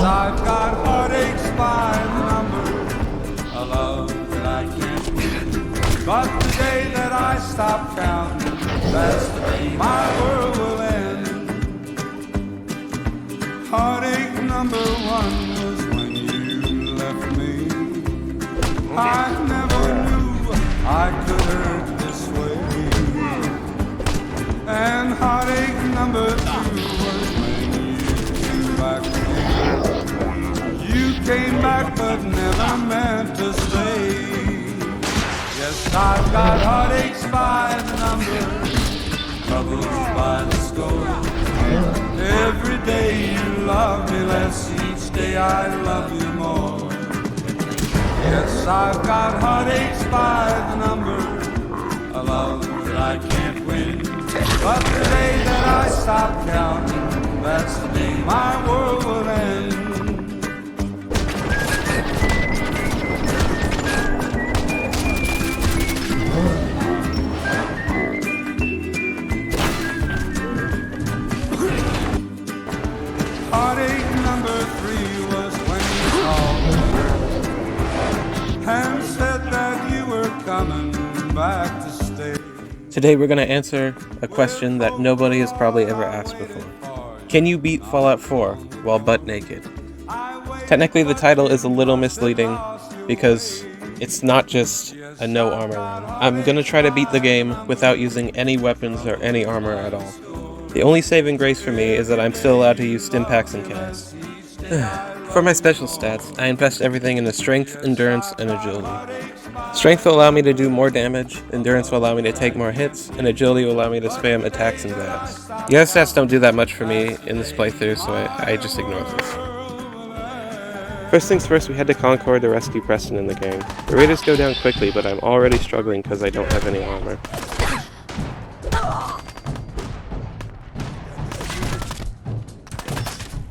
I've got heartaches by the number, a love that I can't win. But the day that I stop counting, that's the day my world will end. Heartache number one was when you left me. I never knew I could hurt this way. And heartache number two was when you came back again. You came back but never meant to stay. Yes, I've got heartaches by the number, troubles by the score. Every day you love me less, each day I love you more. Yes, I've got heartaches by the number, a love that I can't win. But the day that I stop counting, that's the day my world will end. Heartache number three was when you called and said that you were coming back to stay. Today we're going to answer a question that nobody has probably ever asked before. Can you beat Fallout 4 while butt naked? Technically the title is a little misleading because it's not just a no armor run. I'm going to try to beat the game without using any weapons or any armor at all. The only saving grace for me is that I'm still allowed to use stimpaks and cans. For my special stats, I invest everything into strength, endurance, and agility. Strength will allow me to do more damage, endurance will allow me to take more hits, and agility will allow me to spam attacks and dabs. The other stats don't do that much for me in this playthrough, so I just ignore this. First things first, we head to Concord to rescue Preston and the gang. The raiders go down quickly, but I'm already struggling because I don't have any armor.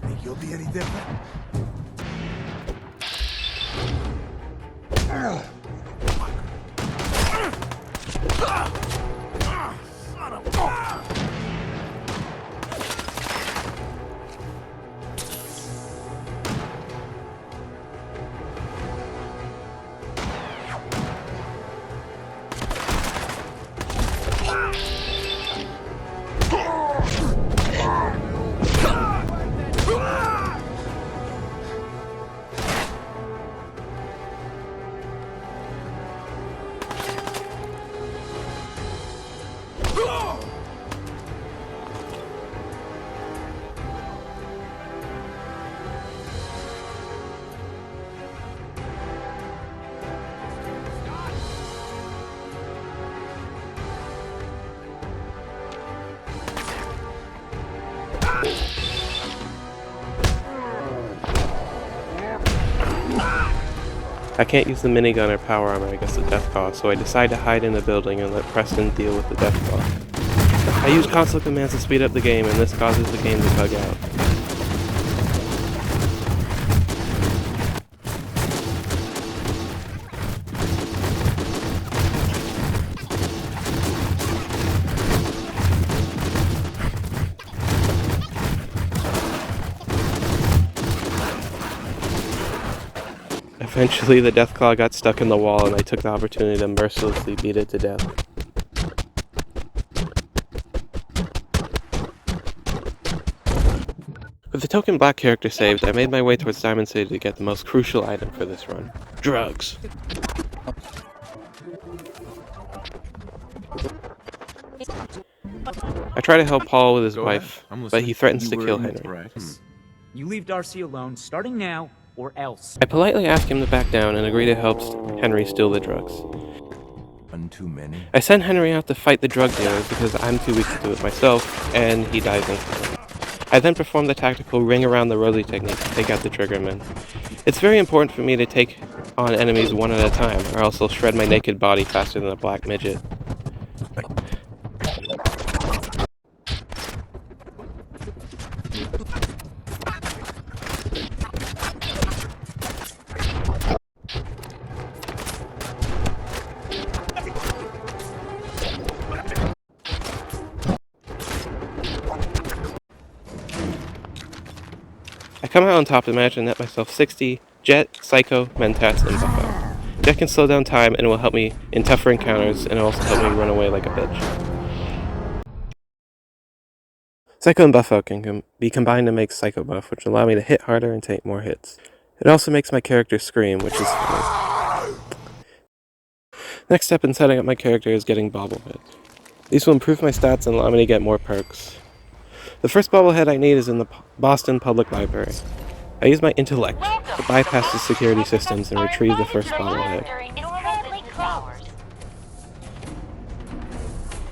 Think you'll be any different? I can't use the minigun or power armor against the Deathclaw, so I decide to hide in the building and let Preston deal with the Deathclaw. I use console commands to speed up the game, and this causes the game to bug out. Eventually, the Deathclaw got stuck in the wall, and I took the opportunity to mercilessly beat it to death. With the token black character saved, I made my way towards Diamond City to get the most crucial item for this run: drugs. I try to help Paul with his wife, but he threatens to kill Henry. You leave Darcy alone, starting now, or else. I politely ask him to back down and agree to help Henry steal the drugs. Too many. I send Henry out to fight the drug dealers because I'm too weak to do it myself, and he dies instantly. I then perform the tactical ring around the rosy technique to take out the triggermen. It's very important for me to take on enemies one at a time, or else they'll shred my naked body faster than a black midget. I I come out on top and manage to net myself 60 Jet, Psycho, Mentats, and Buffo. Jet can slow down time and will help me in tougher encounters and also help me run away like a bitch. Psycho and Buffo can be combined to make Psycho Buff, which will allow me to hit harder and take more hits. It also makes my character scream, which is funny. Next step in setting up my character is getting bobbleheads. These will improve my stats and allow me to get more perks. The first bobblehead I need is in the Boston Public Library. I use my intellect to bypass the security systems and retrieve the first bobblehead.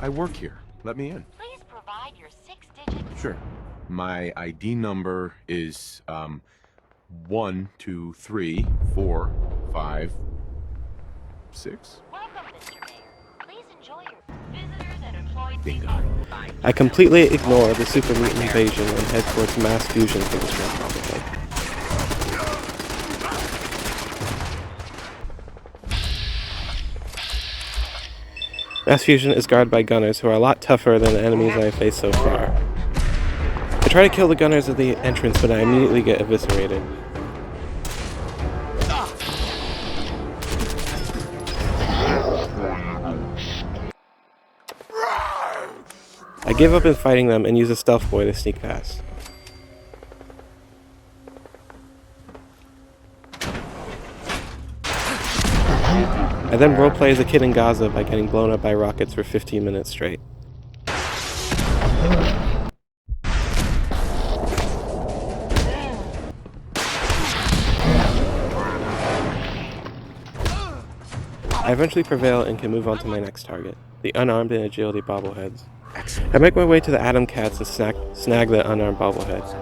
I work here. Let me in. Please provide your 6-digit. Sure. My ID number is 1, 2, 3, 4, 5, 6. Welcome, Mr. Mayor. Please enjoy your visitors and employees. Bingo. I completely ignore the super mutant invasion and head towards mass fusion for this one bobblehead. Mass fusion is guarded by gunners who are a lot tougher than the enemies I have faced so far. I try to kill the gunners at the entrance, but I immediately get eviscerated. I give up in fighting them and use a stealth boy to sneak past. I then roleplay as a kid in Gaza by getting blown up by rockets for 15 minutes straight. I eventually prevail and can move on to my next target, the unarmed and agility bobbleheads. I make my way to the Atom Cats and snag the unarmed bobbleheads.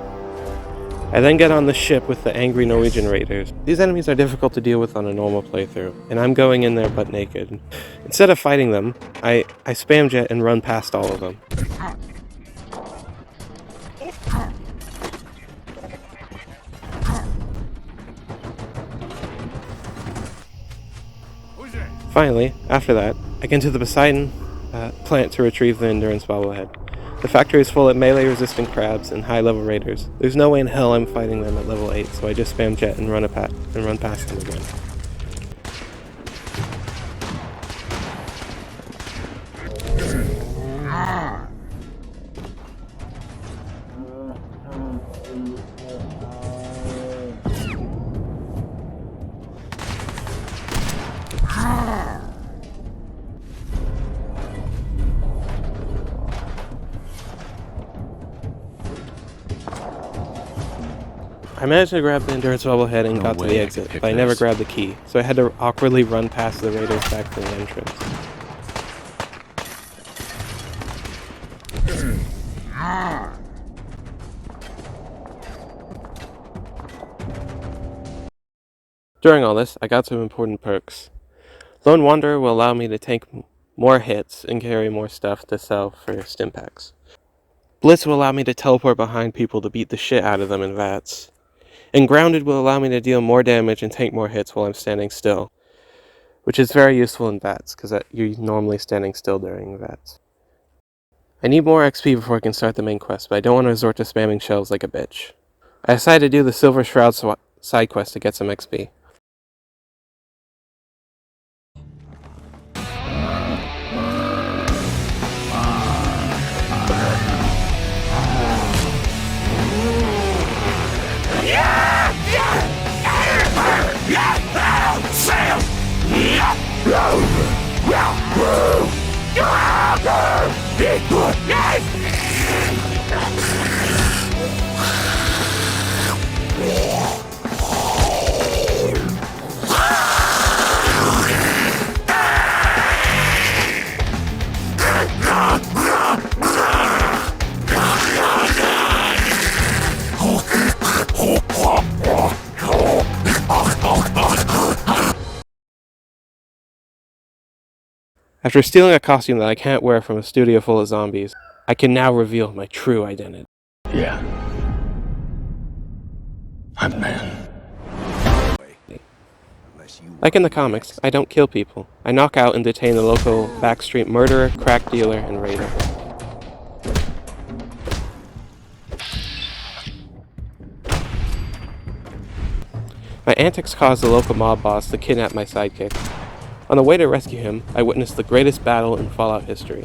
I then get on the ship with the angry Norwegian raiders. These enemies are difficult to deal with on a normal playthrough, and I'm going in there butt naked. Instead of fighting them, I spam jet and run past all of them. Finally, after that, I get into the Poseidon plant to retrieve the Endurance bobblehead. The factory is full of melee-resistant crabs and high-level raiders. There's no way in hell I'm fighting them at level 8, so I just spam jet and run past them again. I managed to grab the Endurance bobblehead and got to the exit, but I never grabbed the key, so I had to awkwardly run past the raiders back to the entrance. During all this, I got some important perks. Lone Wanderer will allow me to take more hits and carry more stuff to sell for Stimpaks. Blitz will allow me to teleport behind people to beat the shit out of them in VATS. And Grounded will allow me to deal more damage and take more hits while I'm standing still, which is very useful in VATS, because you're normally standing still during VATS. I need more XP before I can start the main quest, but I don't want to resort to spamming shells like a bitch. I decided to do the Silver Shroud side quest to get some XP. After stealing a costume that I can't wear from a studio full of zombies, I can now reveal my true identity. Yeah. I'm man. Like in the comics, I don't kill people. I knock out and detain the local backstreet murderer, crack dealer, and raider. My antics caused the local mob boss to kidnap my sidekick. On the way to rescue him, I witnessed the greatest battle in Fallout history.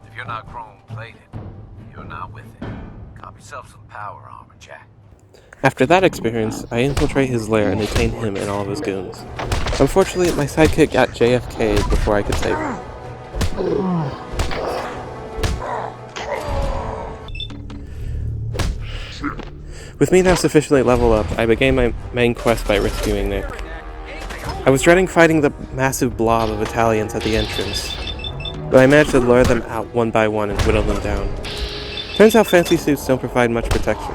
If you're not chrome plated, you're not with it. Cop yourself some power armor, Jack. After that experience, I infiltrate his lair and detain him and all of his goons. Unfortunately, my sidekick got JFK'd before I could save him. With me now sufficiently leveled up, I began my main quest by rescuing Nick. I was dreading fighting the massive blob of Italians at the entrance, but I managed to lure them out one by one and whittle them down. Turns out fancy suits don't provide much protection.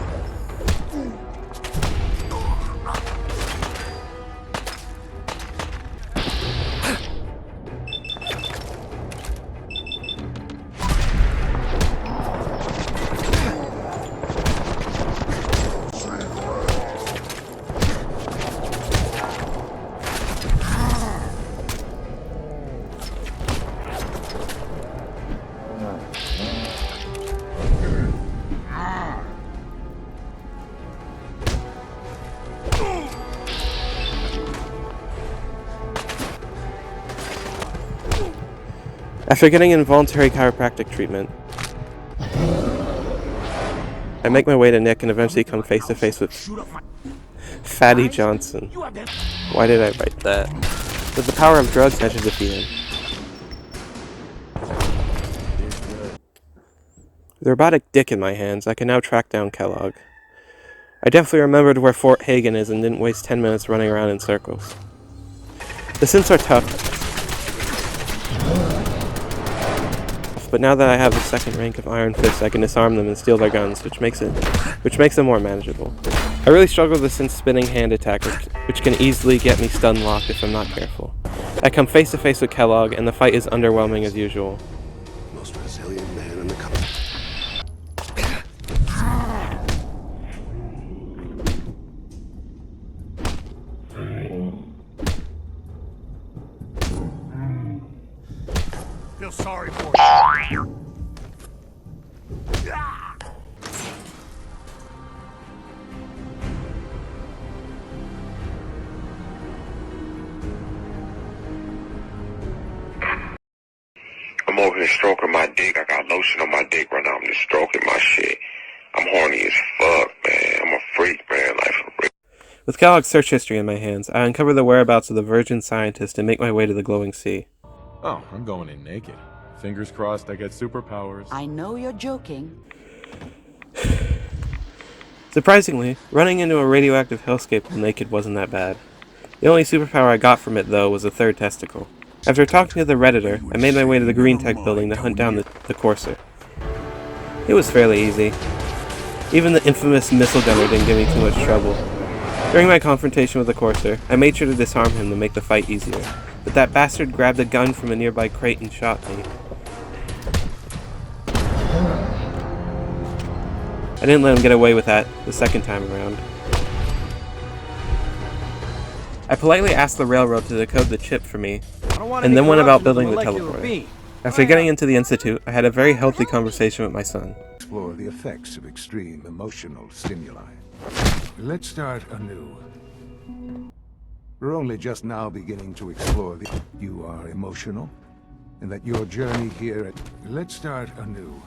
After getting involuntary chiropractic treatment, I make my way to Nick and eventually come face to face with Fatty Johnson. Why did I write that? With the power of drugs, I should defeat him. With a robotic dick in my hands, I can now track down Kellogg. I definitely remembered where Fort Hagen is and didn't waste 10 minutes running around in circles. The synths are tough, but now that I have the second rank of Iron Fist, I can disarm them and steal their guns, which makes them more manageable. I really struggle with the synth spinning hand attack, which can easily get me stun locked if I'm not careful. I come face to face with Kellogg, and the fight is underwhelming as usual. Most resilient man in the company. Feel sorry for you. I'm over here stroking my dick. I got lotion on my dick right now. I'm just stroking my shit. I'm horny as fuck, man. I'm a freak, man. Like, for real. With Kellogg's search history in my hands, I uncover the whereabouts of the Virgin Scientist and make my way to the glowing sea. Oh, I'm going in naked. Fingers crossed I get superpowers. I know you're joking. Surprisingly, running into a radioactive hellscape while naked wasn't that bad. The only superpower I got from it, though, was a third testicle. After talking to the Redditor, I made my way to the Green Tech building to hunt down the Courser. It was fairly easy. Even the infamous missile gunner didn't give me too much trouble. During my confrontation with the Courser, I made sure to disarm him to make the fight easier, but that bastard grabbed a gun from a nearby crate and shot me. I didn't let him get away with that the second time around. I politely asked the railroad to decode the chip for me, and then went about building the teleporter. After getting into the Institute, I had a very healthy conversation with my son. Explore the effects of extreme emotional stimuli. Let's start anew. We're only just now beginning to explore the... You are emotional, and that your journey here at... Let's start anew.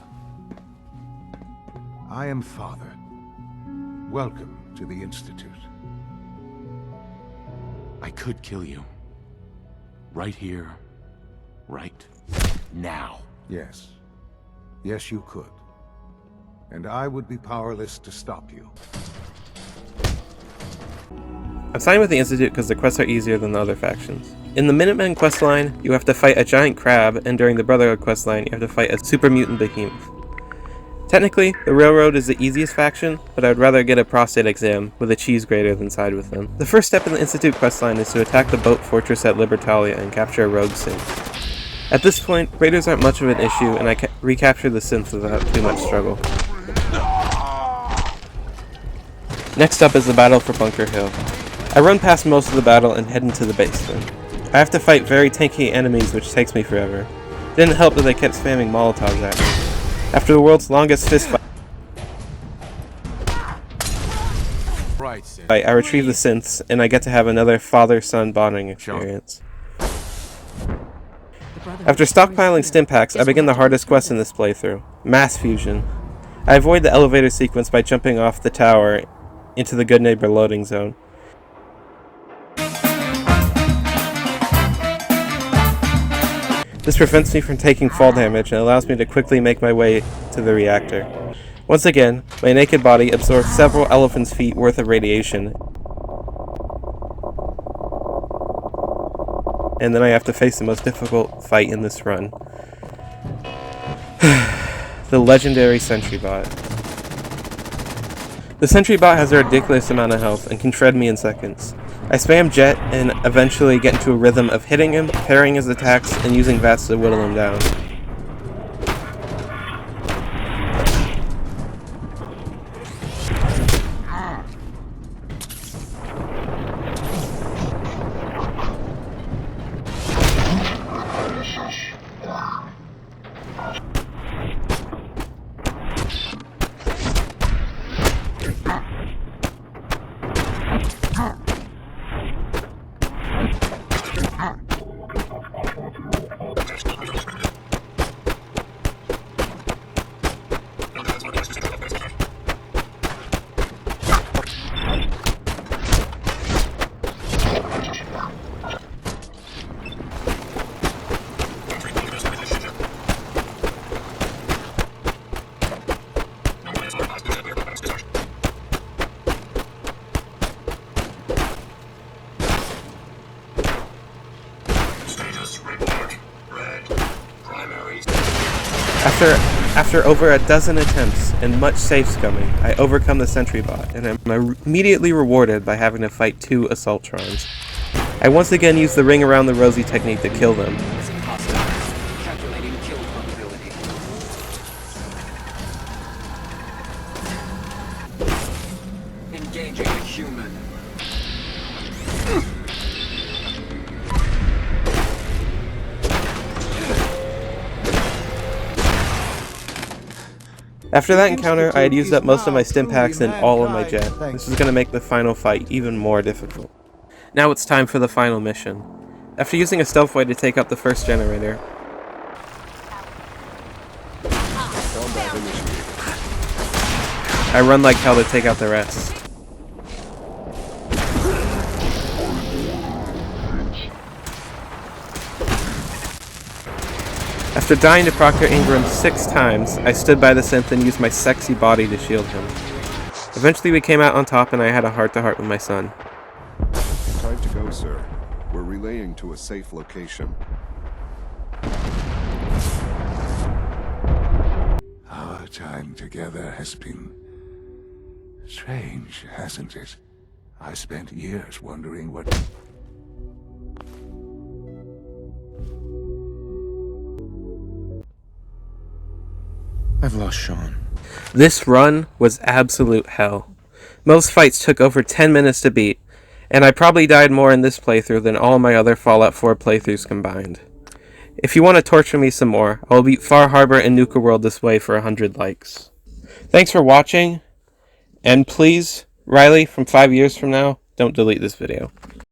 I am Father. Welcome to the Institute. I could kill you. Right here. Right now. Yes. Yes, you could. And I would be powerless to stop you. I'm siding with the Institute because the quests are easier than the other factions. In the Minutemen questline, you have to fight a giant crab, and during the Brotherhood questline, you have to fight a super mutant behemoth. Technically, the Railroad is the easiest faction, but I would rather get a prostate exam with a cheese grater than side with them. The first step in the Institute questline is to attack the boat fortress at Libertalia and capture a rogue synth. At this point, raiders aren't much of an issue, and I recapture the synth without too much struggle. Next up is the battle for Bunker Hill. I run past most of the battle and head into the basement. I have to fight very tanky enemies, which takes me forever. Didn't help that they kept spamming Molotovs at me. After the world's longest fist fight, I retrieve the synths, and I get to have another father-son bonding experience. After stockpiling Stimpaks, I begin the hardest quest in this playthrough, Mass Fusion. I avoid the elevator sequence by jumping off the tower into the Good Neighbor loading zone. This prevents me from taking fall damage and allows me to quickly make my way to the reactor. Once again, my naked body absorbs several elephant's feet worth of radiation, and then I have to face the most difficult fight in this run. The legendary Sentry Bot. The Sentry Bot has a ridiculous amount of health and can shred me in seconds. I spam Jet and eventually get into a rhythm of hitting him, parrying his attacks, and using VATS to whittle him down. After over a dozen attempts and much safe scumming, I overcome the Sentry Bot, and I'm immediately rewarded by having to fight 2 Assaultrons. I once again use the ring around the rosy technique to kill them. Engaging a human. After that encounter, I had used up most of my Stimpaks and all of my Jet. This is going to make the final fight even more difficult. Now it's time for the final mission. After using a stealth way to take out the first generator, I run like hell to take out the rest. After dying to Proctor Ingram 6 times, I stood by the synth and used my sexy body to shield him. Eventually we came out on top and I had a heart-to-heart with my son. Time to go, sir. We're relaying to a safe location. Our time together has been strange, hasn't it? I spent years wondering what... I've lost Sean. This run was absolute hell. Most fights took over 10 minutes to beat, and I probably died more in this playthrough than all my other Fallout 4 playthroughs combined. If you want to torture me some more, I'll beat Far Harbor and Nuka World this way for 100 likes. Thanks for watching, and please, Riley, from 5 years from now, don't delete this video.